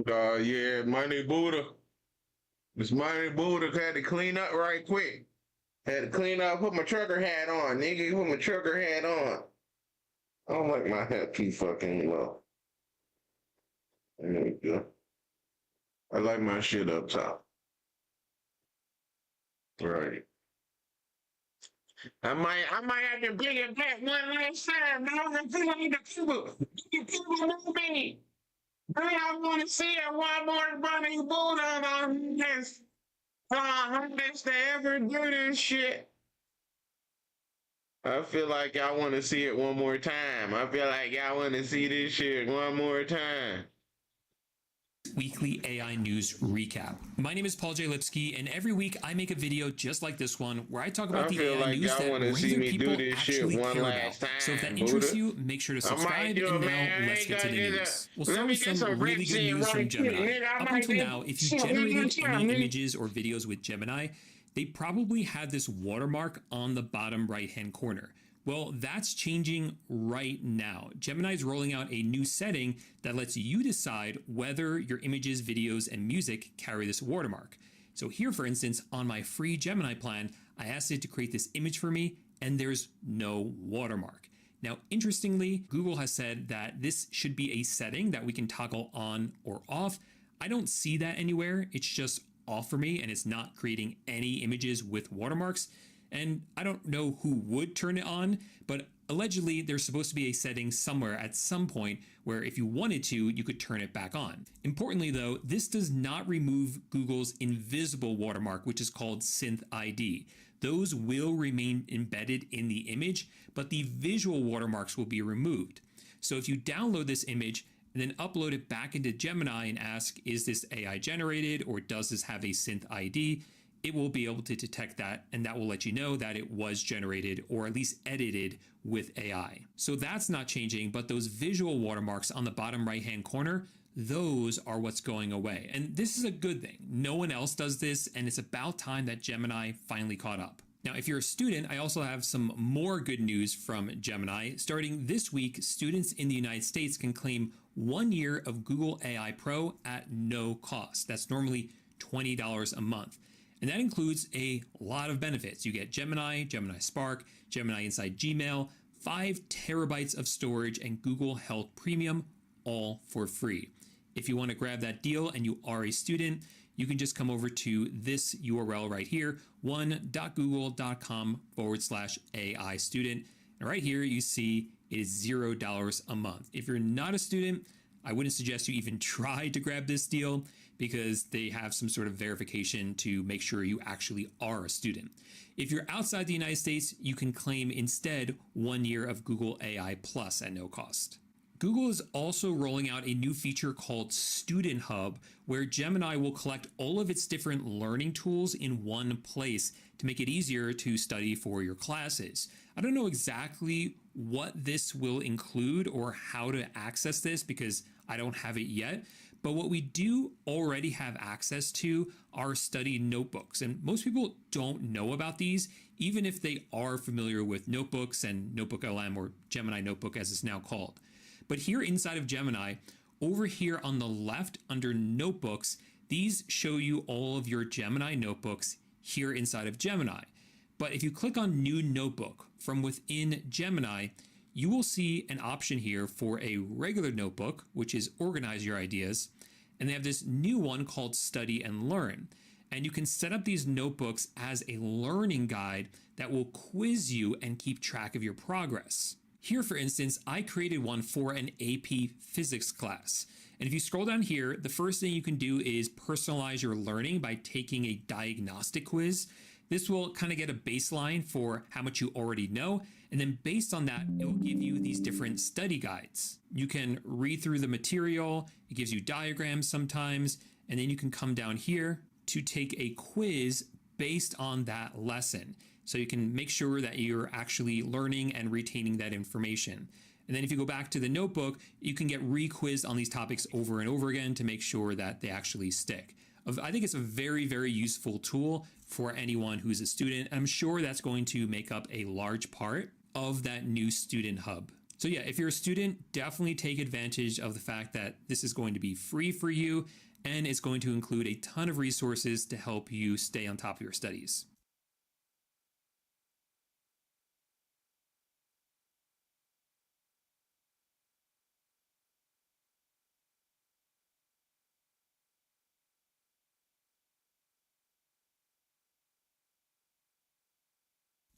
Yeah, Money Buddha. This Money Buddha had to clean up right quick. Had to clean up, put my trucker hat on, nigga. Put my trucker hat on. I don't like my hat too fucking low. There we go. I like my shit up top. Right. I might have to bring it back one last time. No, I'm feeling the Cuba. You Cuba move me. I want to see it one more Bunny Buddha on this. Hardest to ever do this shit. I feel like I want to see it one more time. I feel like I want to see this shit one more time. Weekly AI News Recap. My name is Paul J. Lipsky, and every week I make a video just like this one where I talk about the AI news that regular people actually care about. So if that interests you, make sure to subscribe, and now let's get to the news. We'll start with some really good news from Gemini. Up until now, if you generated any images or videos with Gemini, they probably had this watermark on the bottom right-hand corner. Well, that's changing right now. Gemini is rolling out a new setting that lets you decide whether your images, videos, and music carry this watermark. So here, for instance, on my free Gemini plan, I asked it to create this image for me, and there's no watermark. Now, interestingly, Google has said that this should be a setting that we can toggle on or off. I don't see that anywhere. It's just off for me, and it's not creating any images with watermarks. And I don't know who would turn it on, but allegedly there's supposed to be a setting somewhere at some point where if you wanted to, you could turn it back on. Importantly though, this does not remove Google's invisible watermark, which is called Synth ID. Those will remain embedded in the image, but the visual watermarks will be removed. So if you download this image and then upload it back into Gemini and ask, is this AI generated or does this have a Synth ID? It will be able to detect that, and that will let you know that it was generated or at least edited with AI. So that's not changing, but those visual watermarks on the bottom right-hand corner, those are what's going away. And this is a good thing. No one else does this, and it's about time that Gemini finally caught up. Now, if you're a student, I also have some more good news from Gemini. Starting this week, students in the United States can claim 1 year of Google AI Pro at no cost. That's normally $20 a month. And that includes a lot of benefits. You get Gemini, Gemini Spark, Gemini inside Gmail, 5 terabytes of storage, and Google Health Premium, all for free. If you want to grab that deal and you are a student, you can just come over to this URL right here, one.google.com/AI student. And right here, you see it is $0 a month. If you're not a student, I wouldn't suggest you even try to grab this deal because they have some sort of verification to make sure you actually are a student. If you're outside the United States, you can claim instead 1 year of Google AI Plus at no cost. Google is also rolling out a new feature called Student Hub, where Gemini will collect all of its different learning tools in one place to make it easier to study for your classes. I don't know exactly what this will include or how to access this because I don't have it yet. But what we do already have access to are study notebooks. And most people don't know about these, even if they are familiar with notebooks and Notebook LM or Gemini Notebook as it's now called. But here inside of Gemini, over here on the left under notebooks, these show you all of your Gemini notebooks here inside of Gemini. But if you click on new notebook from within Gemini, you will see an option here for a regular notebook, which is organize your ideas. And they have this new one called study and learn. And you can set up these notebooks as a learning guide that will quiz you and keep track of your progress. Here, for instance, I created one for an AP physics class. And if you scroll down here, the first thing you can do is personalize your learning by taking a diagnostic quiz. This will kind of get a baseline for how much you already know. And then based on that, it will give you these different study guides. You can read through the material. It gives you diagrams sometimes. And then you can come down here to take a quiz based on that lesson. So you can make sure that you're actually learning and retaining that information. And then if you go back to the notebook, you can get re-quizzed on these topics over and over again to make sure that they actually stick. I think it's a very, very useful tool for anyone who's a student. I'm sure that's going to make up a large part of that new Student Hub. So yeah, if you're a student, definitely take advantage of the fact that this is going to be free for you, and it's going to include a ton of resources to help you stay on top of your studies.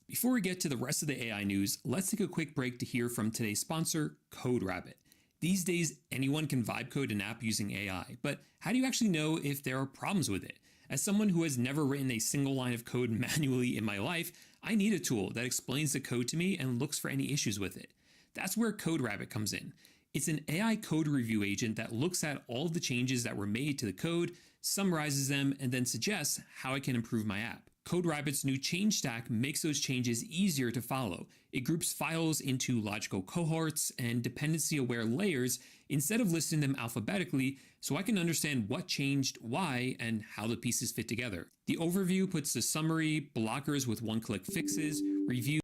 Before we get to the rest of the AI news, let's take a quick break to hear from today's sponsor, CodeRabbit. These days, anyone can vibe code an app using AI, but how do you actually know if there are problems with it? As someone who has never written a single line of code manually in my life, I need a tool that explains the code to me and looks for any issues with it. That's where CodeRabbit comes in. It's an AI code review agent that looks at all of the changes that were made to the code, summarizes them, and then suggests how I can improve my app. CodeRabbit's new change stack makes those changes easier to follow. It groups files into logical cohorts and dependency-aware layers instead of listing them alphabetically, so I can understand what changed, why, and how the pieces fit together. The overview puts the summary, blockers with one-click fixes, reviews,